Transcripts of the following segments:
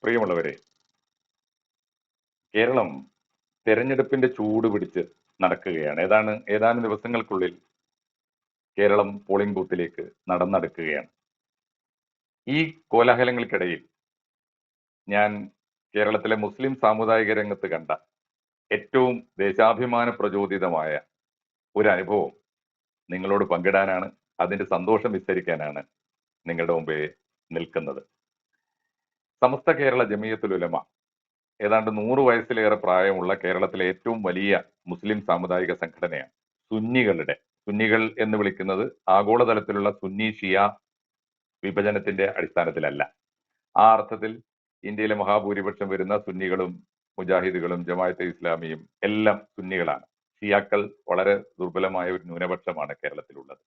പ്രിയമുള്ളവരെ, കേരളം തെരഞ്ഞെടുപ്പിന്റെ ചൂട് പിടിച്ച് നടക്കുകയാണ്. ഏതാനും ദിവസങ്ങൾക്കുള്ളിൽ കേരളം പോളിംഗ് ബൂത്തിലേക്ക് നടന്നെടുക്കുകയാണ്. ഈ കോലാഹലങ്ങൾക്കിടയിൽ ഞാൻ കേരളത്തിലെ മുസ്ലിം സാമുദായിക രംഗത്ത് കണ്ട ഏറ്റവും ദേശാഭിമാന പ്രചോദിതമായ ഒരു അനുഭവം നിങ്ങളോട് പങ്കിടാനാണ്, അതിന്റെ സന്തോഷം വിസ്തരിക്കാനാണ് നിങ്ങളുടെ മുമ്പേ നിൽക്കുന്നത്. സമസ്ത കേരള ജമിയത്തുൽ ഉലമ ഏതാണ്ട് 100 വയസ്സിലേറെ പ്രായമുള്ള കേരളത്തിലെ ഏറ്റവും വലിയ മുസ്ലിം സാമുദായിക സംഘടനയാണ്. സുന്നികൾ എന്ന് വിളിക്കുന്നത് ആഗോളതലത്തിലുള്ള സുന്നി ഷിയ വിഭജനത്തിന്റെ അടിസ്ഥാനത്തിലല്ല. ആ അർത്ഥത്തിൽ ഇന്ത്യയിലെ മഹാഭൂരിപക്ഷം വരുന്ന സുന്നികളും മുജാഹിദുകളും ജമാഅത്തെ ഇസ്ലാമിയും എല്ലാം സുന്നികളാണ്. ഷിയാക്കൾ വളരെ ദുർബലമായ ഒരു ന്യൂനപക്ഷമാണ് കേരളത്തിലുള്ളത്.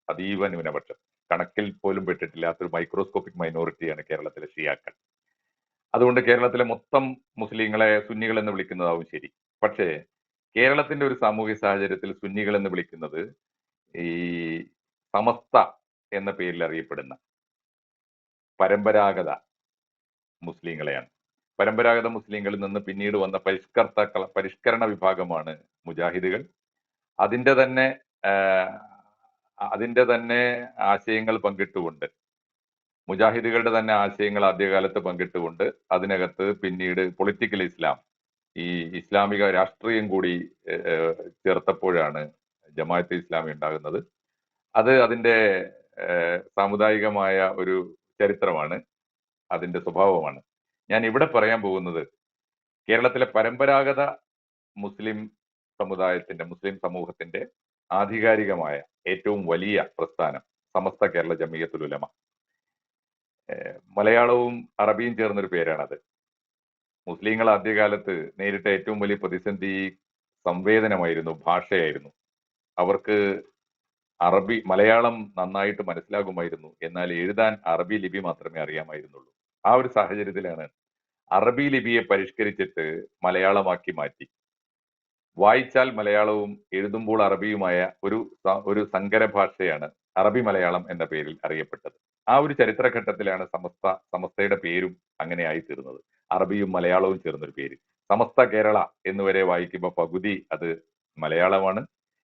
അതീവ ന്യൂനപക്ഷം, കണക്കിൽ പോലും പെട്ടിട്ടില്ലാത്തൊരു മൈക്രോസ്കോപ്പിക് മൈനോറിറ്റിയാണ് കേരളത്തിലെ ഷിയാക്കൾ. അതുകൊണ്ട് കേരളത്തിലെ മൊത്തം മുസ്ലിങ്ങളെ സുന്നികൾ എന്ന് വിളിക്കുന്നതാവും ശരി. പക്ഷേ കേരളത്തിന്റെ ഒരു സാമൂഹിക സാഹചര്യത്തിൽ സുന്നികൾ എന്ന് വിളിക്കുന്നത് ഈ സമസ്ത എന്ന പേരിൽ അറിയപ്പെടുന്ന പരമ്പരാഗത മുസ്ലിങ്ങളെയാണ്. പരമ്പരാഗത മുസ്ലിങ്ങളിൽ നിന്ന് പിന്നീട് വന്ന പരിഷ്കരണ വിഭാഗമാണ് മുജാഹിദുകൾ. അതിന്റെ തന്നെ അതിന്റെ തന്നെ ആശയങ്ങൾ പങ്കിട്ടുകൊണ്ട്, മുജാഹിദുകളുടെ തന്നെ ആശയങ്ങൾ ആദ്യകാലത്ത് പങ്കിട്ടുകൊണ്ട് അതിനകത്ത് പിന്നീട് പൊളിറ്റിക്കൽ ഇസ്ലാം, ഈ ഇസ്ലാമിക രാഷ്ട്രീയം കൂടി ചേർത്തപ്പോഴാണ് ജമാഅത്തെ ഇസ്ലാമി ഉണ്ടാകുന്നത്. അത് അതിന്റെ സാമുദായികമായ ഒരു ചരിത്രമാണ്, അതിന്റെ സ്വഭാവമാണ്. ഞാൻ ഇവിടെ പറയാൻ പോകുന്നത് കേരളത്തിലെ പരമ്പരാഗത മുസ്ലിം മുസ്ലിം സമൂഹത്തിന്റെ ആധികാരികമായ ഏറ്റവും വലിയ പ്രസ്ഥാനം സമസ്ത കേരള ജമിയത്തുൽ ഉലമ. മലയാളവും അറബിയും ചേർന്നൊരു പേരാണത്. മുസ്ലിങ്ങൾ ആദ്യകാലത്ത് നേരിട്ട ഏറ്റവും വലിയ പ്രതിസന്ധി സംവേദനമായിരുന്നു, ഭാഷയായിരുന്നു. അവർക്ക് മലയാളം നന്നായിട്ട് മനസ്സിലാകുമായിരുന്നു, എന്നാൽ എഴുതാൻ അറബി ലിപി മാത്രമേ അറിയാമായിരുന്നുള്ളൂ. ആ ഒരു സാഹചര്യത്തിലാണ് അറബി ലിപിയെ പരിഷ്കരിച്ചിട്ട് മലയാളമാക്കി മാറ്റി. വായിച്ചാൽ മലയാളവും എഴുതുമ്പോൾ അറബിയുമായ ഒരു സങ്കര ഭാഷയാണ് അറബി മലയാളം എന്ന പേരിൽ അറിയപ്പെട്ടത്. ആ ഒരു ചരിത്രഘട്ടത്തിലാണ് സമസ്തയുടെ പേരും അങ്ങനെ ആയി തീർന്നത്. അറബിയും മലയാളവും ചേർന്നൊരു പേര്. സമസ്ത കേരള എന്ന് വരെ വായിക്കുമ്പോൾ പകുതി അത് മലയാളമാണ്.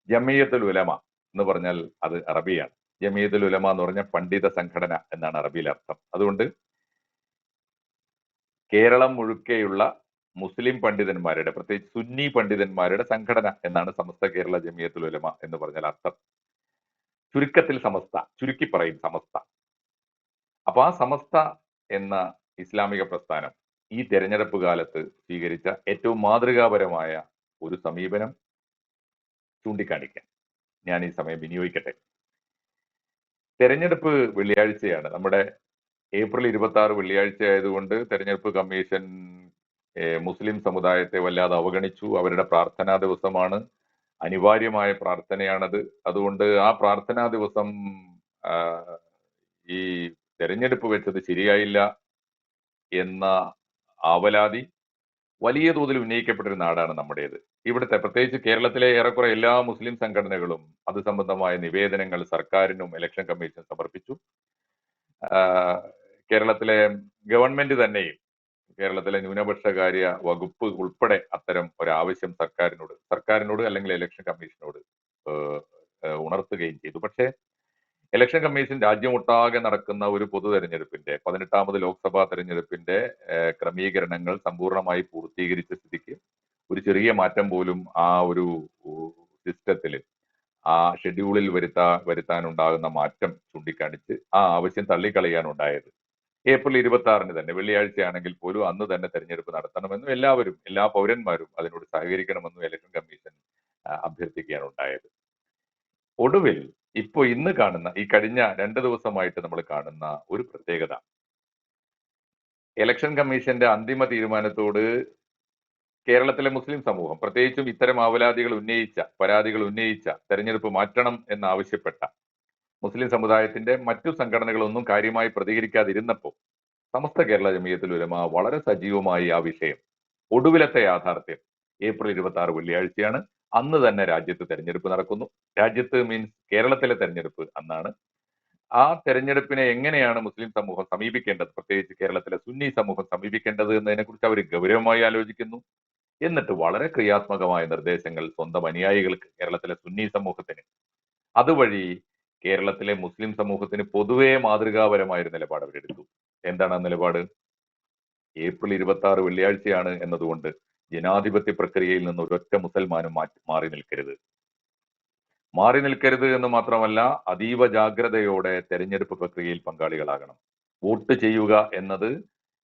ജമിയത്തുൽ ഉലമ എന്ന് പറഞ്ഞാൽ അത് അറബിയാണ്. ജമിയത്തുൽ ഉലമ എന്ന് പറഞ്ഞാൽ പണ്ഡിത സംഘടന എന്നാണ് അറബിയിൽ അർത്ഥം. അതുകൊണ്ട് കേരളം മുഴുക്കെയുള്ള മുസ്ലിം പണ്ഡിതന്മാരുടെ, പ്രത്യേകിച്ച് സുന്നി പണ്ഡിതന്മാരുടെ സംഘടന എന്നാണ് സമസ്ത കേരള ജമിയത്തുൽ ഉലമ എന്ന് പറഞ്ഞാൽ അർത്ഥം. ചുരുക്കത്തിൽ സമസ്ത, ചുരുക്കി പറയും സമസ്ത. അപ്പൊ ആ സമസ്ത എന്ന ഇസ്ലാമിക പ്രസ്ഥാനം ഈ തെരഞ്ഞെടുപ്പ് കാലത്ത് സ്വീകരിച്ച ഏറ്റവും മാതൃകാപരമായ ഒരു സമീപനം ചൂണ്ടിക്കാണിക്കാൻ ഞാൻ ഈ സമയം വിനിയോഗിക്കട്ടെ. തെരഞ്ഞെടുപ്പ് വെള്ളിയാഴ്ചയാണ്. നമ്മുടെ ഏപ്രിൽ 26 വെള്ളിയാഴ്ച ആയതുകൊണ്ട് തെരഞ്ഞെടുപ്പ് കമ്മീഷൻ മുസ്ലിം സമുദായത്തെ വല്ലാതെ അവഗണിച്ചു. അവരുടെ പ്രാർത്ഥനാ ദിവസമാണ്, അനിവാര്യമായ പ്രാർത്ഥനയാണത്. അതുകൊണ്ട് ആ പ്രാർത്ഥനാ ദിവസം ഈ തെരഞ്ഞെടുപ്പ് വെച്ചത് ശരിയായില്ല എന്ന ആവലാതി വലിയ തോതിൽ ഉന്നയിക്കപ്പെട്ടൊരു നാടാണ് നമ്മുടേത്. ഇവിടുത്തെ, പ്രത്യേകിച്ച് കേരളത്തിലെ ഏറെക്കുറെ എല്ലാ മുസ്ലിം സംഘടനകളും അത് സംബന്ധമായ നിവേദനങ്ങൾ സർക്കാരിനും ഇലക്ഷൻ കമ്മീഷൻ സമർപ്പിച്ചു. കേരളത്തിലെ ഗവൺമെന്റ് തന്നെയും കേരളത്തിലെ ന്യൂനപക്ഷകാര്യ വകുപ്പ് ഉൾപ്പെടെ അത്തരം ഒരാവശ്യം സർക്കാരിനോട് അല്ലെങ്കിൽ ഇലക്ഷൻ കമ്മീഷനോട് ഉണർത്തുകയും ചെയ്തു. പക്ഷേ ഇലക്ഷൻ കമ്മീഷൻ രാജ്യമൊട്ടാകെ നടക്കുന്ന ഒരു പൊതു തെരഞ്ഞെടുപ്പിന്റെ 18ാമത് ലോക്സഭാ തെരഞ്ഞെടുപ്പിന്റെ ക്രമീകരണങ്ങൾ സമ്പൂർണ്ണമായി പൂർത്തീകരിച്ച സ്ഥിതിക്ക് ഒരു ചെറിയ മാറ്റം പോലും ആ ഒരു സിസ്റ്റത്തിൽ, ആ ഷെഡ്യൂളിൽ വരുത്താനുണ്ടാകുന്ന മാറ്റം ചൂണ്ടിക്കാണിച്ച് ആ ആവശ്യം തള്ളിക്കളയാനുണ്ടായത്. ഏപ്രിൽ 26 തന്നെ, വെള്ളിയാഴ്ചയാണെങ്കിൽ പോലും അന്ന് തന്നെ തെരഞ്ഞെടുപ്പ് നടത്തണമെന്നും എല്ലാ പൗരന്മാരും അതിനോട് സഹകരിക്കണമെന്നും ഇലക്ഷൻ കമ്മീഷൻ അഭ്യർത്ഥിക്കുകയാണ് ഉണ്ടായത്. ഒടുവിൽ ഇന്ന് കാണുന്ന, ഈ കഴിഞ്ഞ 2 ദിവസമായിട്ട് നമ്മൾ കാണുന്ന ഒരു പ്രത്യേകത, ഇലക്ഷൻ കമ്മീഷന്റെ അന്തിമ തീരുമാനത്തോട് കേരളത്തിലെ മുസ്ലിം സമൂഹം, പ്രത്യേകിച്ചും ഇത്തരം പരാതികൾ ഉന്നയിച്ച തെരഞ്ഞെടുപ്പ് മാറ്റണം എന്നാവശ്യപ്പെട്ട മുസ്ലിം സമുദായത്തിന്റെ മറ്റു സംഘടനകളൊന്നും കാര്യമായി പ്രതികരിക്കാതിരുന്നപ്പോൾ സമസ്ത കേരള ജമിയത്തുൽ ഉലമ വളരെ സജീവമായി ആ വിഷയം, ഒടുവിലത്തെ യാഥാർത്ഥ്യം, ഏപ്രിൽ 26 വെള്ളിയാഴ്ചയാണ്, അന്ന് തന്നെ രാജ്യത്ത് തെരഞ്ഞെടുപ്പ് നടക്കുന്നു. രാജ്യത്ത് മീൻസ് കേരളത്തിലെ തെരഞ്ഞെടുപ്പ് അന്നാണ്. ആ തെരഞ്ഞെടുപ്പിനെ എങ്ങനെയാണ് മുസ്ലിം സമൂഹം സമീപിക്കേണ്ടത്, പ്രത്യേകിച്ച് കേരളത്തിലെ സുന്നി സമൂഹം സമീപിക്കേണ്ടത് എന്നതിനെ കുറിച്ച് അവർ ഗൗരവമായി ആലോചിക്കുന്നു. എന്നിട്ട് വളരെ ക്രിയാത്മകമായ നിർദ്ദേശങ്ങൾ സ്വന്തം അനുയായികൾക്ക്, കേരളത്തിലെ സുന്നി സമൂഹത്തിന്, അതുവഴി കേരളത്തിലെ മുസ്ലിം സമൂഹത്തിന് പൊതുവെ മാതൃകാപരമായ ഒരു നിലപാട് അവരെടുത്തു. എന്താണ് ആ നിലപാട്? ഏപ്രിൽ 26 വെള്ളിയാഴ്ചയാണ് എന്നതുകൊണ്ട് ജനാധിപത്യ പ്രക്രിയയിൽ നിന്ന് ഒരൊറ്റ മുസൽമാനും മാറി നിൽക്കരുത്. മാറി നിൽക്കരുത് എന്ന് മാത്രമല്ല, അതീവ ജാഗ്രതയോടെ തെരഞ്ഞെടുപ്പ് പ്രക്രിയയിൽ പങ്കാളികളാകണം. വോട്ട് ചെയ്യുക എന്നത്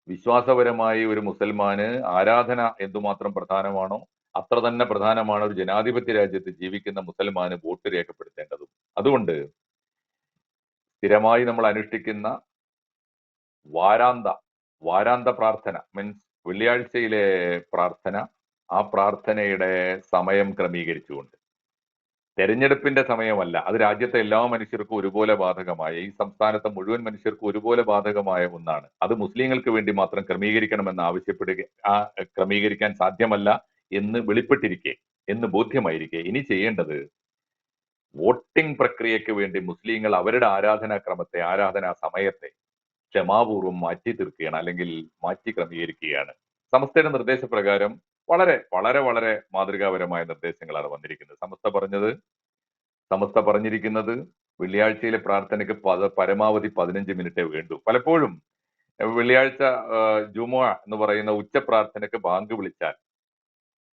വിശ്വാസപരമായി ഒരു മുസൽമാന് ആരാധന എന്തുമാത്രം പ്രധാനമാണോ അത്ര തന്നെ പ്രധാനമാണ് ഒരു ജനാധിപത്യ രാജ്യത്ത് ജീവിക്കുന്ന മുസൽമാന് വോട്ട് രേഖപ്പെടുത്തേണ്ടതും. അതുകൊണ്ട് സ്ഥിരമായി നമ്മൾ അനുഷ്ഠിക്കുന്ന വാരാന്ത വാരാന്ത പ്രാർത്ഥന, മീൻസ് വെള്ളിയാഴ്ചയിലെ പ്രാർത്ഥന, ആ പ്രാർത്ഥനയുടെ സമയം ക്രമീകരിച്ചുകൊണ്ട്, തെരഞ്ഞെടുപ്പിന്റെ സമയമല്ല, അത് രാജ്യത്തെ എല്ലാ മനുഷ്യർക്കും ഒരുപോലെ ബാധകമായ, ഈ സംസ്ഥാനത്തെ മുഴുവൻ മനുഷ്യർക്കും ഒരുപോലെ ബാധകമായ ഒന്നാണ്. അത് മുസ്ലിങ്ങൾക്ക് വേണ്ടി മാത്രം ക്രമീകരിക്കണമെന്ന് ക്രമീകരിക്കാൻ സാധ്യമല്ല എന്ന് വെളിപ്പെട്ടിരിക്കെ, എന്ന് ബോധ്യമായിരിക്കെ, ഇനി ചെയ്യേണ്ടത് വോട്ടിംഗ് പ്രക്രിയയ്ക്ക് വേണ്ടി മുസ്ലിങ്ങൾ അവരുടെ ആരാധനാക്രമത്തെ, ആരാധനാ സമയത്തെ ക്ഷമാപൂർവ്വം മാറ്റി തീർക്കുകയാണ്, അല്ലെങ്കിൽ മാറ്റി ക്രമീകരിക്കുകയാണ്. സമസ്തയുടെ നിർദ്ദേശപ്രകാരം വളരെ വളരെ വളരെ മാതൃകാപരമായ നിർദ്ദേശങ്ങളാണ് വന്നിരിക്കുന്നത്. സമസ്ത പറഞ്ഞിരിക്കുന്നത് വെള്ളിയാഴ്ചയിലെ പ്രാർത്ഥനയ്ക്ക് പരമാവധി 15 മിനിറ്റേ വേണ്ടൂ. പലപ്പോഴും വെള്ളിയാഴ്ച ജുമുഅ എന്ന് പറയുന്ന ഉച്ച പ്രാർത്ഥനയ്ക്ക് ബാങ്ക് വിളിച്ചാൽ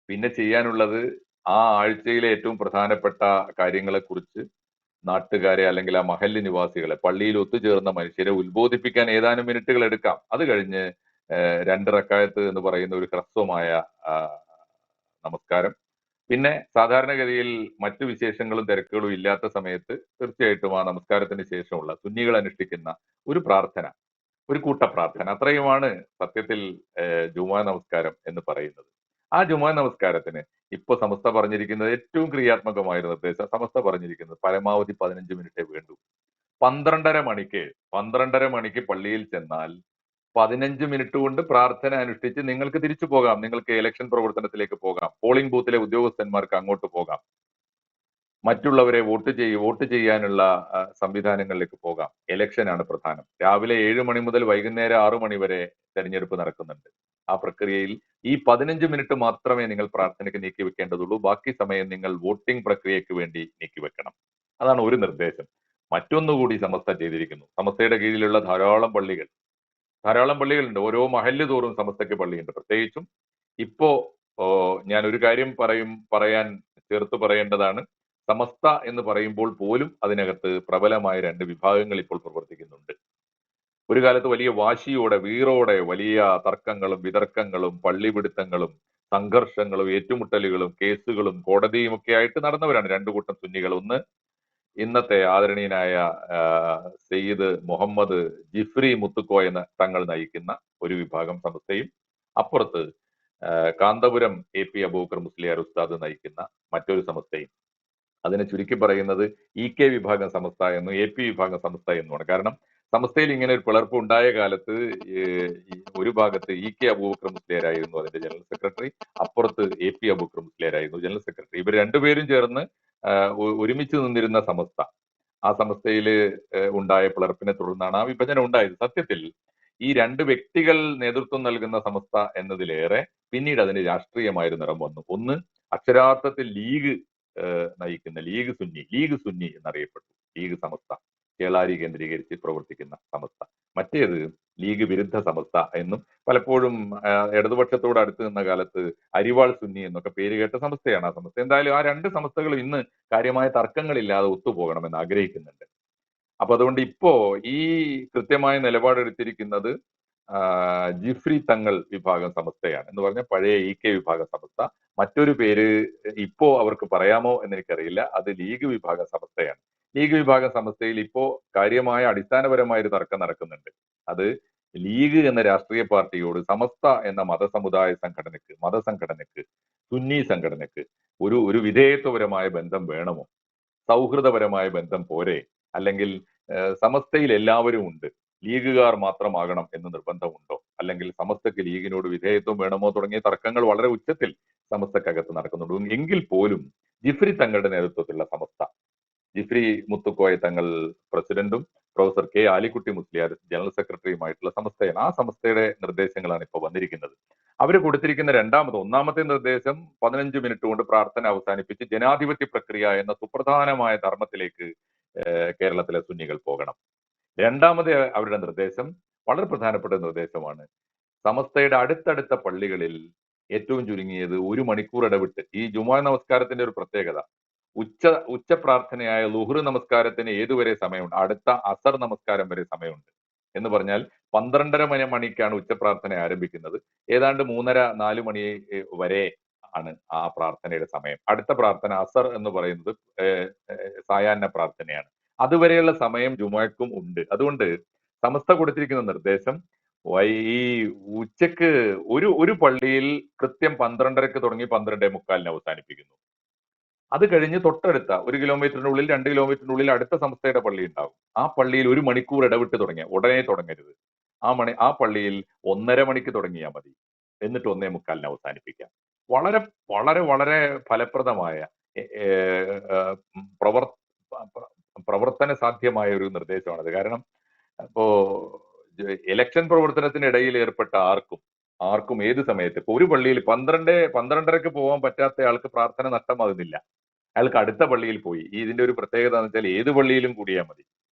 പിന്നെ ചെയ്യാനുള്ളത് ആ ആഴ്ചയിലെ ഏറ്റവും പ്രധാനപ്പെട്ട കാര്യങ്ങളെക്കുറിച്ച് നാട്ടുകാരെ, അല്ലെങ്കിൽ ആ മഹല്ല് നിവാസികളെ, പള്ളിയിൽ ഒത്തുചേർന്ന മനുഷ്യരെ ഉത്ബോധിപ്പിക്കാൻ ഏതാനും മിനിറ്റുകൾ എടുക്കാം. അത് കഴിഞ്ഞ് 2 റക്അത്ത് എന്ന് പറയുന്ന ഒരു ഹ്രസ്വമായ നമസ്കാരം, പിന്നെ സാധാരണഗതിയിൽ മറ്റു വിശേഷങ്ങളും തിരക്കുകളും ഇല്ലാത്ത സമയത്ത് തീർച്ചയായിട്ടും ആ നമസ്കാരത്തിന് ശേഷമുള്ള സുന്നികൾ അനുഷ്ഠിക്കുന്ന ഒരു പ്രാർത്ഥന, ഒരു കൂട്ടപ്രാർത്ഥന, അത്രയുമാണ് സത്യത്തിൽ ജുമുഅ നമസ്കാരം എന്ന് പറയുന്നത്. ആ ജുമുഅ നമസ്കാരത്തിന് ഇപ്പൊ സമസ്ത പറഞ്ഞിരിക്കുന്നത് ഏറ്റവും ക്രിയാത്മകമായ ഒരു നിർദ്ദേശം. സമസ്ത പറഞ്ഞിരിക്കുന്നത് പരമാവധി 15 മിനിറ്റേ വേണ്ടൂ. 12:30 മണിക്ക് പള്ളിയിൽ ചെന്നാൽ 15 മിനിറ്റ് കൊണ്ട് പ്രാർത്ഥന അനുഷ്ഠിച്ച് നിങ്ങൾക്ക് തിരിച്ചു പോകാം. നിങ്ങൾക്ക് ഇലക്ഷൻ പ്രവർത്തനത്തിലേക്ക് പോകാം. പോളിംഗ് ബൂത്തിലെ ഉദ്യോഗസ്ഥന്മാർക്ക് അങ്ങോട്ട് പോകാം. മറ്റുള്ളവരെ വോട്ട് ചെയ്യാനുള്ള സംവിധാനങ്ങളിലേക്ക് പോകാം. ഇലക്ഷനാണ് പ്രധാനം. രാവിലെ 7 മണി മുതൽ വൈകുന്നേരം 6 മണി വരെ തെരഞ്ഞെടുപ്പ് നടക്കുന്നുണ്ട്. ആ പ്രക്രിയയിൽ ഈ 15 മിനിറ്റ് മാത്രമേ നിങ്ങൾ പ്രാർത്ഥനയ്ക്ക് നീക്കിവെക്കേണ്ടതുള്ളൂ. ബാക്കി സമയം നിങ്ങൾ വോട്ടിംഗ് പ്രക്രിയയ്ക്ക് വേണ്ടി നീക്കിവെക്കണം. അതാണ് ഒരു നിർദ്ദേശം. മറ്റൊന്നുകൂടി സമസ്ത ചെയ്തിരിക്കുന്നു. സമസ്തയുടെ കീഴിലുള്ള ധാരാളം പള്ളികളുണ്ട്. ഓരോ മഹല്ല് തോറും സമസ്തയ്ക്ക് പള്ളിയുണ്ട്. പ്രത്യേകിച്ചും ഇപ്പോ ഞാൻ ഒരു കാര്യം പറയാൻ ചേർത്ത് പറയേണ്ടതാണ്. സമസ്ത എന്ന് പറയുമ്പോൾ പോലും അതിനകത്ത് പ്രബലമായ 2 വിഭാഗങ്ങൾ ഇപ്പോൾ പ്രവർത്തിക്കുന്നുണ്ട്. ഒരു കാലത്ത് വലിയ വാശിയോടെ, വീറോടെ വലിയ തർക്കങ്ങളും വിതർക്കങ്ങളും പള്ളിപിടുത്തങ്ങളും സംഘർഷങ്ങളും ഏറ്റുമുട്ടലുകളും കേസുകളും കോടതിയും ഒക്കെ ആയിട്ട് നടന്നവരാണ് 2 കൂട്ടം സുന്നികൾ. ഒന്ന് ഇന്നത്തെ ആദരണീയനായ സയ്യിദ് മുഹമ്മദ് ജിഫ്രി മുത്തുക്കോയ തങ്ങൾ നയിക്കുന്ന ഒരു വിഭാഗം സമസ്തയും, അപ്പുറത്ത് കാന്തപുരം AP അബൂബക്കർ മുസ്ലിയാർ ഉസ്താദ് നയിക്കുന്ന മറ്റൊരു സമസ്തയും. അതിനെ ചുരുക്കി പറയുന്നത് EK വിഭാഗം സമസ്ത എന്നും AP വിഭാഗം സമസ്ത എന്നുമാണ്. കാരണം സമസ്തയിൽ ഇങ്ങനെ ഒരു പിളർപ്പ് ഉണ്ടായ കാലത്ത് ഒരു ഭാഗത്ത് EK അബൂബക്കർ മുസ്ലിയാരായിരുന്നു അതിന്റെ ജനറൽ സെക്രട്ടറി, അപ്പുറത്ത് AP അബൂബക്കർ മുസ്ലിയാരായിരുന്നു ജനറൽ സെക്രട്ടറി. ഇവർ രണ്ടുപേരും ചേർന്ന് ഒരുമിച്ച് നിന്നിരുന്ന സമസ്ത, ആ സമസ്തയിൽ ഉണ്ടായ പിളർപ്പിനെ തുടർന്നാണ് ആ വിഭജനം ഉണ്ടായത്. സത്യത്തിൽ ഈ 2 വ്യക്തികൾ നേതൃത്വം നൽകുന്ന സമസ്ത എന്നതിലേറെ പിന്നീട് അതിന് രാഷ്ട്രീയമായൊരു നിറം വന്നു. ഒന്ന് അക്ഷരാർത്ഥത്തിൽ ലീഗ് നയിക്കുന്ന ലീഗ് സുന്നി എന്നറിയപ്പെട്ടു. ലീഗ് സമസ്ത, കേളാരി കേന്ദ്രീകരിച്ച് പ്രവർത്തിക്കുന്ന സമസ്ത. മറ്റേത് ലീഗ് വിരുദ്ധ സമസ്ത എന്നും പലപ്പോഴും ഇടതുപക്ഷത്തോട് അടുത്ത് നിന്ന കാലത്ത് അരിവാൾ സുന്നി എന്നൊക്കെ പേര് കേട്ട സമസ്തയാണ് ആ സമസ്ത. എന്തായാലും ആ 2 സമസ്തകളും ഇന്ന് കാര്യമായ തർക്കങ്ങളില്ലാതെ ഒത്തുപോകണമെന്ന് ആഗ്രഹിക്കുന്നുണ്ട്. അപ്പൊ അതുകൊണ്ട് ഇപ്പോ ഈ കൃത്യമായ നിലപാടെടുത്തിരിക്കുന്നത് ജിഫ്രി തങ്ങൾ വിഭാഗം സമസ്തയാണ്. എന്ന് പറഞ്ഞാൽ പഴയ EK വിഭാഗം സമസ്ത. മറ്റൊരു പേര് ഇപ്പോ അവർക്ക് പറയാമോ എന്ന് എനിക്കറിയില്ല. അത് ലീഗ് വിഭാഗം സമസ്തയാണ്. ലീഗ് വിഭാഗം സമസ്തയിൽ ഇപ്പോ കാര്യമായ അടിസ്ഥാനപരമായ ഒരു തർക്കം നടക്കുന്നുണ്ട്. അത് ലീഗ് എന്ന രാഷ്ട്രീയ പാർട്ടിയോട് സമസ്ത എന്ന മതസംഘടനക്ക്, സുന്നി സംഘടനക്ക് ഒരു വിധേയത്വപരമായ ബന്ധം വേണമോ, സൗഹൃദപരമായ ബന്ധം പോരെ, അല്ലെങ്കിൽ സമസ്തയിൽ എല്ലാവരും ഉണ്ട്, ലീഗുകാർ മാത്രമാകണം എന്ന് നിർബന്ധമുണ്ടോ, അല്ലെങ്കിൽ സമസ്തക്ക് ലീഗിനോട് വിധേയത്വം വേണമോ തുടങ്ങിയ തർക്കങ്ങൾ വളരെ ഉച്ചത്തിൽ സമസ്തക്കകത്ത് നടക്കുന്നുണ്ട്. എങ്കിൽ പോലും ജിഫ്രി തങ്ങളുടെ നേതൃത്വത്തിലുള്ള സമസ്ത, ജിഫ്രി മുത്തുക്കോയ തങ്ങൾ പ്രസിഡന്റും professor K Alikutty Musliyar general സെക്രട്ടറിയുമായിട്ടുള്ള സംസ്ഥയാണ്. ആ സംസ്ഥയുടെ നിർദ്ദേശങ്ങളാണ് ഇപ്പോൾ വന്നിരിക്കുന്നത്. അവർ കൊടുത്തിരിക്കുന്ന ഒന്നാമത്തെ നിർദ്ദേശം 15 മിനിറ്റ് കൊണ്ട് പ്രാർത്ഥന അവസാനിപ്പിച്ച് ജനാധിപത്യ പ്രക്രിയ എന്ന സുപ്രധാനമായ ധർമ്മത്തിലേക്ക് കേരളത്തിലെ സുന്നികൾ പോകണം. രണ്ടാമത് അവരുടെ നിർദ്ദേശം വളരെ പ്രധാനപ്പെട്ട നിർദ്ദേശമാണ്. സമസ്തയുടെ അടുത്തടുത്ത പള്ളികളിൽ ഏറ്റവും ചുരുങ്ങിയത് 1 മണിക്കൂർ ഇടവിട്ട്, ഈ ജുമാ നമസ്കാരത്തിന്റെ ഒരു പ്രത്യേകത, ഉച്ച പ്രാർത്ഥനയായ ലുഹ്ർ നമസ്കാരത്തിന് ഏതുവരെ സമയമുണ്ട്? അടുത്ത അസർ നമസ്കാരം വരെ സമയമുണ്ട്. എന്ന് പറഞ്ഞാൽ 12:30 മണിക്കാണ് ഉച്ച പ്രാർത്ഥന ആരംഭിക്കുന്നത്. ഏതാണ്ട് 3:30-4 മണി വരെ ആണ് ആ പ്രാർത്ഥനയുടെ സമയം. അടുത്ത പ്രാർത്ഥന അസർ എന്ന് പറയുന്നത് സായാഹ്ന പ്രാർത്ഥനയാണ്. അതുവരെയുള്ള സമയം ജുമുഅക്കും ഉണ്ട്. അതുകൊണ്ട് സമസ്ത കൊടുത്തിരിക്കുന്ന നിർദ്ദേശം ഈ ഉച്ചക്ക് ഒരു പള്ളിയിൽ കൃത്യം 12:30-ക്ക് തുടങ്ങി 12:45-ന് അവസാനിപ്പിക്കുന്നു. അത് കഴിഞ്ഞ് തൊട്ടടുത്ത 1 കിലോമീറ്ററിനുള്ളിൽ 2 കിലോമീറ്ററിനുള്ളിൽ അടുത്ത സംസ്ഥയുടെ പള്ളി ഉണ്ടാകും. ആ പള്ളിയിൽ 1 മണിക്കൂർ ഇടവിട്ട് ഉടനെ തുടങ്ങരുത്. ആ പള്ളിയിൽ 1:30 മണിക്ക് തുടങ്ങിയാൽ മതി. എന്നിട്ട് 1:45-ന് അവസാനിപ്പിക്കാം. വളരെ വളരെ വളരെ ഫലപ്രദമായ പ്രവർത്തന സാധ്യമായ ഒരു നിർദ്ദേശമാണത്. കാരണം അപ്പോ ഇലക്ഷൻ പ്രവർത്തനത്തിനിടയിൽ ഏർപ്പെട്ട ആർക്കും ഏത് സമയത്ത് ഇപ്പൊ ഒരു പള്ളിയിൽ 12:30-ക്ക് പോകാൻ പറ്റാത്ത ആൾക്ക് പ്രാർത്ഥന നഷ്ടമാകുന്നില്ല. അയാൾക്ക് അടുത്ത പള്ളിയിൽ പോയി. ഇതിന്റെ ഒരു പ്രത്യേകത എന്ന് വെച്ചാൽ ഏത് പള്ളിയിലും കൂടിയാൽ മതി.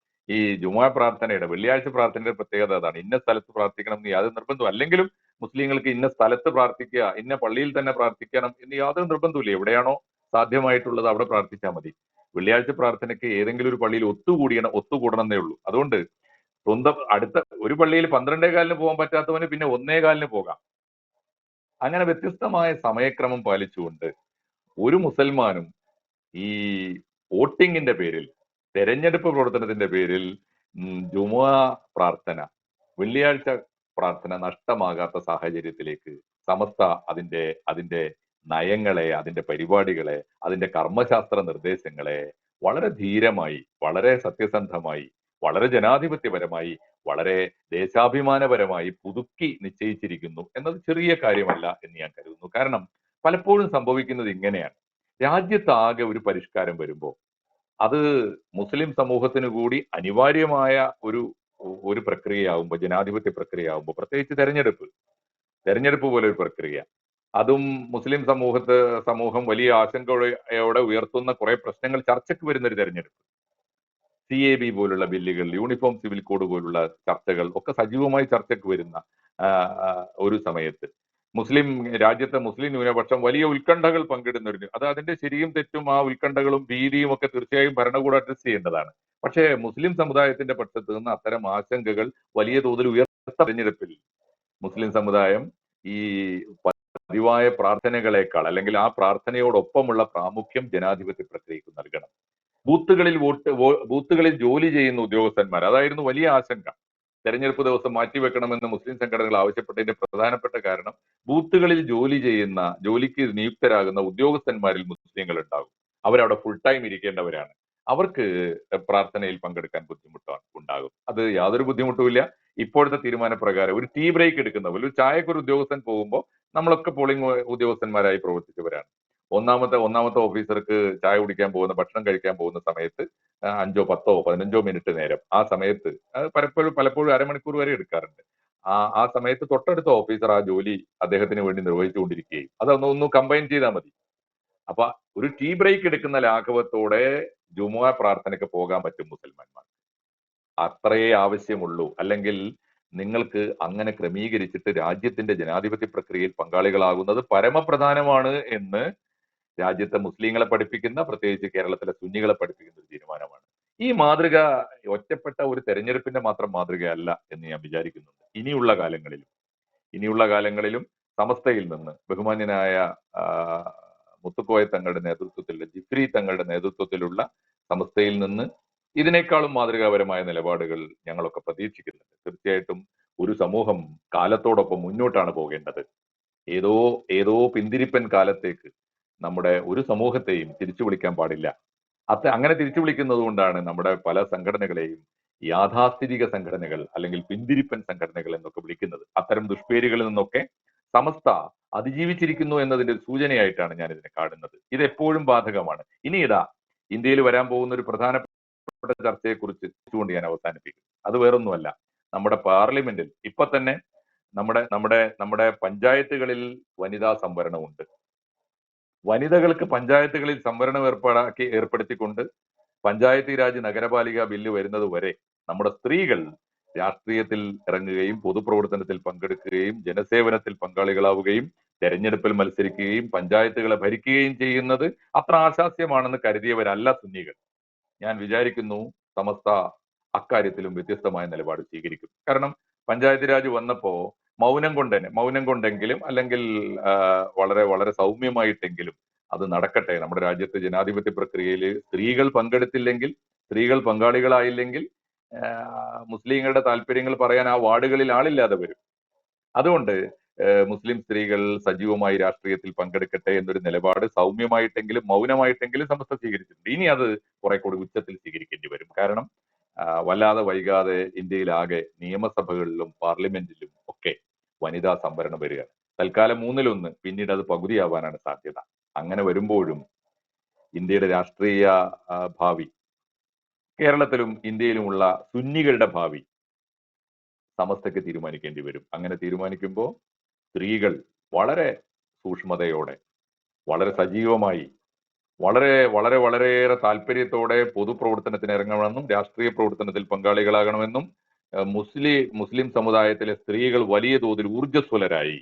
ഈ ജുമുഅ പ്രാർത്ഥനയുടെ വെള്ളിയാഴ്ച പ്രാർത്ഥനയുടെ പ്രത്യേകത അതാണ്. ഇന്ന സ്ഥലത്ത് പ്രാർത്ഥിക്കണം എന്ന് യാതൊരു നിർബന്ധവും അല്ലെങ്കിലും മുസ്ലിങ്ങൾക്ക് ഇന്ന സ്ഥലത്ത് പ്രാർത്ഥിക്കുക, ഇന്ന പള്ളിയിൽ തന്നെ പ്രാർത്ഥിക്കണം എന്ന് യാതൊരു നിർബന്ധമില്ല. എവിടെയാണോ സാധ്യമായിട്ടുള്ളത് അവിടെ പ്രാർത്ഥിച്ചാൽ മതി. വെള്ളിയാഴ്ച പ്രാർത്ഥനയ്ക്ക് ഏതെങ്കിലും ഒരു പള്ളിയിൽ ഒത്തുകൂടണം എന്നേ ഉള്ളൂ. അതുകൊണ്ട് സ്വന്തം അടുത്ത ഒരു പള്ളിയിൽ 12:15-ന് പോകാൻ പറ്റാത്തവന് പിന്നെ 1:15-ന് പോകാം. അങ്ങനെ വ്യത്യസ്തമായ സമയക്രമം പാലിച്ചുകൊണ്ട് ഒരു മുസൽമാനും ഈ വോട്ടിങ്ങിന്റെ പേരിൽ, തെരഞ്ഞെടുപ്പ് പ്രവർത്തനത്തിന്റെ പേരിൽ ജുമുഅ പ്രാർത്ഥന, വെള്ളിയാഴ്ച പ്രാർത്ഥന നഷ്ടമാകാത്ത സാഹചര്യത്തിലേക്ക് സമസ്ത അതിന്റെ നയങ്ങളെ, അതിന്റെ പരിപാടികളെ, അതിന്റെ കർമ്മശാസ്ത്ര നിർദ്ദേശങ്ങളെ വളരെ ധീരമായി, വളരെ സത്യസന്ധമായി, വളരെ ജനാധിപത്യപരമായി, വളരെ ദേശാഭിമാനപരമായി പുതുക്കി നിശ്ചയിച്ചിരിക്കുന്നു എന്നത് ചെറിയ കാര്യമല്ല എന്ന് ഞാൻ കരുതുന്നു. കാരണം പലപ്പോഴും സംഭവിക്കുന്നത് ഇങ്ങനെയാണ്. രാജ്യത്താകെ ഒരു പരിഷ്കാരം വരുമ്പോൾ അത് മുസ്ലിം സമൂഹത്തിന് കൂടി അനിവാര്യമായ ഒരു പ്രക്രിയയാവുമ്പോൾ, ജനാധിപത്യ പ്രക്രിയയാവുമ്പോൾ, പ്രത്യേകിച്ച് തെരഞ്ഞെടുപ്പ് പോലെ ഒരു പ്രക്രിയ, അതും മുസ്ലിം സമൂഹം വലിയ ആശങ്കയോടെ ഉയർത്തുന്ന കുറെ പ്രശ്നങ്ങൾ ചർച്ചയ്ക്ക് വരുന്ന ഒരു തെരഞ്ഞെടുപ്പ്, CAB പോലുള്ള ബില്ലുകൾ, യൂണിഫോം സിവിൽ കോഡ് പോലുള്ള ചർച്ചകൾ ഒക്കെ സജീവമായി ചർച്ചയ്ക്ക് വരുന്ന ഒരു സമയത്ത് രാജ്യത്തെ മുസ്ലിം ന്യൂനപക്ഷം വലിയ ഉത്കണ്ഠകൾ പങ്കിടുന്ന അത് അതിന്റെ ശരിയും തെറ്റും, ആ ഉത്കണ്ഠകളും ഭീതിയും ഒക്കെ തീർച്ചയായും ഭരണകൂടം അഡ്രസ് ചെയ്യേണ്ടതാണ്. പക്ഷേ മുസ്ലിം സമുദായത്തിന്റെ പക്ഷത്ത് നിന്ന് അത്തരം ആശങ്കകൾ വലിയ തോതിൽ ഉയർത്ത തെരഞ്ഞെടുപ്പിൽ മുസ്ലിം സമുദായം ഈ പതിവായ പ്രാർത്ഥനകളെക്കാൾ, അല്ലെങ്കിൽ ആ പ്രാർത്ഥനയോടൊപ്പമുള്ള പ്രാമുഖ്യം ജനാധിപത്യ പ്രക്രിയക്ക് നൽകണം. ബൂത്തുകളിൽ ജോലി ചെയ്യുന്ന ഉദ്യോഗസ്ഥന്മാർ, അതായിരുന്നു വലിയ ആശങ്ക. തെരഞ്ഞെടുപ്പ് ദിവസം മാറ്റിവെക്കണമെന്ന് മുസ്ലിം സംഘടനകൾ ആവശ്യപ്പെട്ടതിന്റെ പ്രധാനപ്പെട്ട കാരണം ബൂത്തുകളിൽ ജോലിക്ക് നിയുക്തരാകുന്ന ഉദ്യോഗസ്ഥന്മാരിൽ മുസ്ലിങ്ങൾ ഉണ്ടാകും. അവരവിടെ ഫുൾ ടൈം ഇരിക്കേണ്ടവരാണ്. അവർക്ക് പ്രാർത്ഥനയിൽ പങ്കെടുക്കാൻ ഉണ്ടാകും. അത് യാതൊരു ബുദ്ധിമുട്ടുമില്ല. ഇപ്പോഴത്തെ തീരുമാനപ്രകാരം ഒരു ടീ ബ്രേക്ക് എടുക്കുന്നവർ, ഒരു ചായക്കൊരു ഉദ്യോഗസ്ഥൻ പോകുമ്പോൾ നമ്മളൊക്കെ പോളിംഗ് ഉദ്യോഗസ്ഥന്മാരായി പ്രവർത്തിച്ചവരാണ്. ഒന്നാമത്തെ ഓഫീസർക്ക് ചായ കുടിക്കാൻ പോകുന്ന, ഭക്ഷണം കഴിക്കാൻ പോകുന്ന സമയത്ത് 5, 10, 15 മിനിറ്റ് നേരം, ആ സമയത്ത് പലപ്പോഴും അരമണിക്കൂർ വരെ എടുക്കാറുണ്ട്. ആ സമയത്ത് തൊട്ടടുത്ത ഓഫീസർ ആ ജോലി അദ്ദേഹത്തിന് വേണ്ടി നിർവഹിച്ചുകൊണ്ടിരിക്കുകയും അതൊന്ന് കമ്പൈൻ ചെയ്താൽ മതി. അപ്പൊ ഒരു ടീ ബ്രേക്ക് എടുക്കുന്ന ലാഘവത്തോടെ ജുമുഅ പ്രാർത്ഥനയ്ക്ക് പോകാൻ പറ്റും മുസൽമാന്മാർ. അത്രയേ ആവശ്യമുള്ളൂ. അല്ലെങ്കിൽ നിങ്ങൾക്ക് അങ്ങനെ ക്രമീകരിച്ചിട്ട് രാജ്യത്തിന്റെ ജനാധിപത്യ പ്രക്രിയയിൽ പങ്കാളികളാകുന്നത് പരമപ്രധാനമാണ് എന്ന് രാജ്യത്തെ മുസ്ലിങ്ങളെ പഠിപ്പിക്കുന്ന, പ്രത്യേകിച്ച് കേരളത്തിലെ സുന്നികളെ പഠിപ്പിക്കുന്ന ഒരു തീരുമാനമാണ്. ഈ മാതൃക ഒറ്റപ്പെട്ട ഒരു തെരഞ്ഞെടുപ്പിന്റെ മാത്രം മാതൃകയല്ല എന്ന് ഞാൻ വിചാരിക്കുന്നുണ്ട്. ഇനിയുള്ള കാലങ്ങളിലും സമസ്തയിൽ നിന്ന് ബഹുമാന്യനായ മുത്തുക്കോയ തങ്ങളുടെ നേതൃത്വത്തിലുള്ള, ജിഫ്രി തങ്ങളുടെ നേതൃത്വത്തിലുള്ള സമസ്തയിൽ നിന്ന് ഇതിനേക്കാളും മാതൃകാപരമായ നിലപാടുകൾ ഞങ്ങളൊക്കെ പ്രതീക്ഷിക്കുന്നുണ്ട്. തീർച്ചയായിട്ടും ഒരു സമൂഹം കാലത്തോടൊപ്പം മുന്നോട്ടാണ് പോകേണ്ടത്. ഏതോ പിന്തിരിപ്പൻ കാലത്തേക്ക് നമ്മുടെ ഒരു സമൂഹത്തെയും തിരിച്ചു വിളിക്കാൻ പാടില്ല. അങ്ങനെ തിരിച്ചു വിളിക്കുന്നത് കൊണ്ടാണ് നമ്മുടെ പല സംഘടനകളെയും യാഥാസ്ഥിതിക സംഘടനകൾ അല്ലെങ്കിൽ പിന്തിരിപ്പൻ സംഘടനകൾ എന്നൊക്കെ വിളിക്കുന്നത്. അത്തരം ദുഷ്പേരുകളിൽ നിന്നൊക്കെ സമസ്ത അതിജീവിച്ചിരിക്കുന്നു എന്നതിന്റെ സൂചനയായിട്ടാണ് ഞാൻ ഇതിനെ കാണുന്നത്. ഇത് എപ്പോഴും ബാധകമാണ്. ഇന്ത്യയിൽ വരാൻ പോകുന്ന ഒരു പ്രധാനപ്പെട്ട ചർച്ചയെക്കുറിച്ച് കൊണ്ട് ഞാൻ അവസാനിപ്പിക്കും. അത് വേറൊന്നുമല്ല, നമ്മുടെ പാർലമെന്റിൽ ഇപ്പൊ തന്നെ നമ്മുടെ നമ്മുടെ നമ്മുടെ പഞ്ചായത്തുകളിൽ വനിതാ സംവരണമുണ്ട്. വനിതകൾക്ക് പഞ്ചായത്തുകളിൽ സംവരണം ഏർപ്പെടുത്തിക്കൊണ്ട് പഞ്ചായത്തി രാജ് നഗരപാലിക ബില്ല് വരുന്നത് വരെ നമ്മുടെ സ്ത്രീകൾ രാഷ്ട്രീയത്തിൽ ഇറങ്ങുകയും പൊതുപ്രവർത്തനത്തിൽ പങ്കെടുക്കുകയും ജനസേവനത്തിൽ പങ്കാളികളാവുകയും തെരഞ്ഞെടുപ്പിൽ മത്സരിക്കുകയും പഞ്ചായത്തുകളെ ഭരിക്കുകയും ചെയ്യുന്നത് അത്ര ആശാസ്യമാണെന്ന് കരുതിയവരല്ല സുന്നികൾ. ഞാൻ വിചാരിക്കുന്നു സമസ്ത അക്കാര്യത്തിലും വ്യത്യസ്തമായ നിലപാട് സ്വീകരിക്കും. കാരണം പഞ്ചായത്ത് രാജ് വന്നപ്പോ മൗനം കൊണ്ടെങ്കിലും അല്ലെങ്കിൽ വളരെ വളരെ സൗമ്യമായിട്ടെങ്കിലും അത് നടക്കട്ടെ. നമ്മുടെ രാജ്യത്ത് ജനാധിപത്യ പ്രക്രിയയിൽ സ്ത്രീകൾ പങ്കെടുത്തില്ലെങ്കിൽ, സ്ത്രീകൾ പങ്കാളികളായില്ലെങ്കിൽ മുസ്ലിങ്ങളുടെ താല്പര്യങ്ങൾ പറയാൻ ആ വാർഡുകളിൽ ആളില്ലാതെ വരും. അതുകൊണ്ട് മുസ്ലിം സ്ത്രീകൾ സജീവമായി രാഷ്ട്രീയത്തിൽ പങ്കെടുക്കട്ടെ എന്നൊരു നിലപാട് സൗമ്യമായിട്ടെങ്കിലും മൗനമായിട്ടെങ്കിലും സമസ്ത സ്വീകരിച്ചിട്ടുണ്ട്. ഇനി അത് കുറെ കൂടി ഉച്ചത്തിൽ സ്വീകരിക്കേണ്ടി വരും. കാരണം വല്ലാതെ വൈകാതെ ഇന്ത്യയിലാകെ നിയമസഭകളിലും പാർലമെന്റിലും ഒക്കെ വനിതാ സംവരണം വരികയാണ്. തൽക്കാലം 1/3, പിന്നീട് അത് പകുതിയാവാനാണ് സാധ്യത. അങ്ങനെ വരുമ്പോഴും ഇന്ത്യയുടെ രാഷ്ട്രീയ ഭാവി, കേരളത്തിലും ഇന്ത്യയിലുമുള്ള സുന്നികളുടെ ഭാവി സമസ്തയ്ക്ക് തീരുമാനിക്കേണ്ടി വരും. അങ്ങനെ തീരുമാനിക്കുമ്പോൾ സ്ത്രീകൾ വളരെ സൂക്ഷ്മതയോടെ, വളരെ സജീവമായി, വളരെ വളരെ വളരെയേറെ താല്പര്യത്തോടെ പൊതുപ്രവർത്തനത്തിന് ഇറങ്ങണമെന്നും രാഷ്ട്രീയ പ്രവർത്തനത്തിൽ പങ്കാളികളാകണമെന്നും മുസ്ലിം സമുദായത്തിലെ സ്ത്രീകൾ വലിയ തോതിൽ ഊർജ്ജസ്വലരായി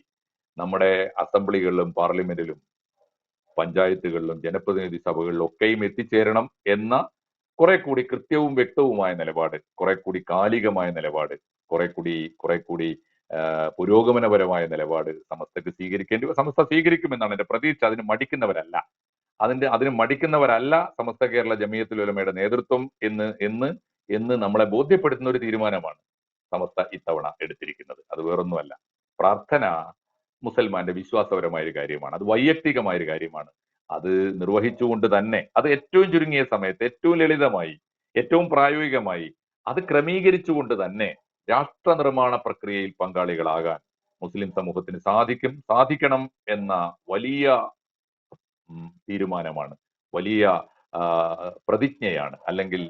നമ്മുടെ അസംബ്ലികളിലും പാർലമെന്റിലും പഞ്ചായത്തുകളിലും ജനപ്രതിനിധി സഭകളിലും ഒക്കെയും എത്തിച്ചേരണം എന്ന കുറെ കൂടി കൃത്യവും വ്യക്തവുമായ നിലപാട്, കുറെ കൂടി കാലികമായ നിലപാട്, കുറെ കൂടി പുരോഗമനപരമായ നിലപാട് സമസ്തക്ക് സമസ്ത സ്വീകരിക്കുമെന്നാണ് എന്റെ പ്രതീക്ഷ. അതിന് മടിക്കുന്നവരല്ല സമസ്ത കേരള ജമിയത്തുൽ ഉലമയുടെ നേതൃത്വം എന്ന് നമ്മളെ ബോധ്യപ്പെടുത്തുന്ന ഒരു തീരുമാനമാണ് സമസ്ത ഇത്തവണ എടുത്തിരിക്കുന്നത്. അത് വേറൊന്നുമല്ല. പ്രാർത്ഥന മുസൽമാന്റെ വിശ്വാസപരമായ ഒരു കാര്യമാണ്, അത് വൈയക്തികമായ ഒരു കാര്യമാണ്. അത് നിർവഹിച്ചുകൊണ്ട് തന്നെ അത് ഏറ്റവും ചുരുങ്ങിയ സമയത്ത്, ഏറ്റവും ലളിതമായി, ഏറ്റവും പ്രായോഗികമായി അത് ക്രമീകരിച്ചുകൊണ്ട് തന്നെ രാഷ്ട്ര നിർമ്മാണ പ്രക്രിയയിൽ പങ്കാളികളാകാൻ മുസ്ലിം സമൂഹത്തിന് സാധിക്കണം എന്ന വലിയ തീരുമാനമാണ്, വലിയ പ്രതിജ്ഞയാണ്, അല്ലെങ്കിൽ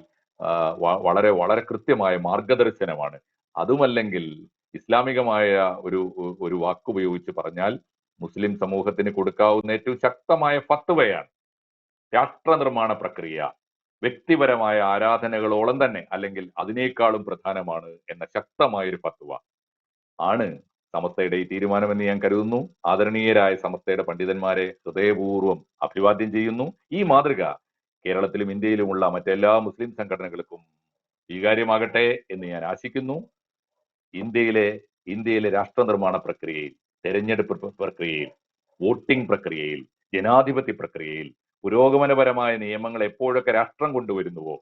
വളരെ വളരെ കൃത്യമായ മാർഗദർശനമാണ്. അതുമല്ലെങ്കിൽ ഇസ്ലാമികമായ ഒരു വാക്കുപയോഗിച്ച് പറഞ്ഞാൽ മുസ്ലിം സമൂഹത്തിന് കൊടുക്കാവുന്ന ഏറ്റവും ശക്തമായ ഫത്വയാണ് രാഷ്ട്ര നിർമ്മാണ പ്രക്രിയ വ്യക്തിപരമായ ആരാധനകളോളം തന്നെ, അല്ലെങ്കിൽ അതിനേക്കാളും പ്രധാനമാണ് എന്ന ശക്തമായൊരു ഫത്വ ആണ് സമസ്തയുടെ ഈ തീരുമാനമെന്ന് ഞാൻ കരുതുന്നു. ആദരണീയരായ സമസ്തയുടെ പണ്ഡിതന്മാരെ ഹൃദയപൂർവ്വം അഭിവാദ്യം ചെയ്യുന്നു. ഈ മാതൃക കേരളത്തിലും ഇന്ത്യയിലുമുള്ള മറ്റെല്ലാ മുസ്ലിം സംഘടനകൾക്കും സ്വീകാര്യമാകട്ടെ എന്ന് ഞാൻ ആശിക്കുന്നു. ഇന്ത്യയിലെ രാഷ്ട്ര നിർമ്മാണ പ്രക്രിയയിൽ, തെരഞ്ഞെടുപ്പ് പ്രക്രിയയിൽ, വോട്ടിംഗ് പ്രക്രിയയിൽ, ജനാധിപത്യ പ്രക്രിയയിൽ പുരോഗമനപരമായ നിയമങ്ങൾ എപ്പോഴൊക്കെ രാഷ്ട്രം കൊണ്ടുവരുന്നുവോ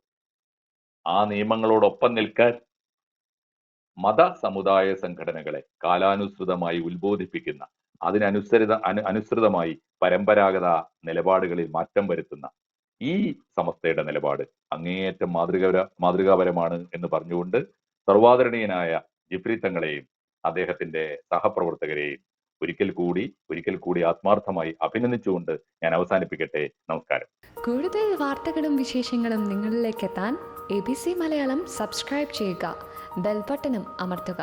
ആ നിയമങ്ങളോടൊപ്പം നിൽക്കാൻ മത സമുദായ സംഘടനകളെ കാലാനുസൃതമായി ഉത്ബോധിപ്പിക്കുന്ന, അനുസൃതമായി പരമ്പരാഗത നിലപാടുകളിൽ മാറ്റം വരുത്തുന്ന ഈ സമസ്തയുടെ നിലപാട് അങ്ങേയറ്റം മാതൃകാപരമാണ് എന്ന് പറഞ്ഞുകൊണ്ട് സർവാദരണീയനായ ജിഫ്രി തങ്ങളെയും അദ്ദേഹത്തിന്റെ സഹപ്രവർത്തകരെയും ഒരിക്കൽ കൂടി ആത്മാർത്ഥമായി അഭിനന്ദിച്ചുകൊണ്ട് ഞാൻ അവസാനിപ്പിക്കട്ടെ. നമസ്കാരം. കൂടുതൽ വാർത്തകളും വിശേഷങ്ങളും നിങ്ങളിലേക്ക് എത്താൻ ABC മലയാളം സബ്സ്ക്രൈബ് ചെയ്യുക, ബെൽബട്ടനും അമർത്തുക.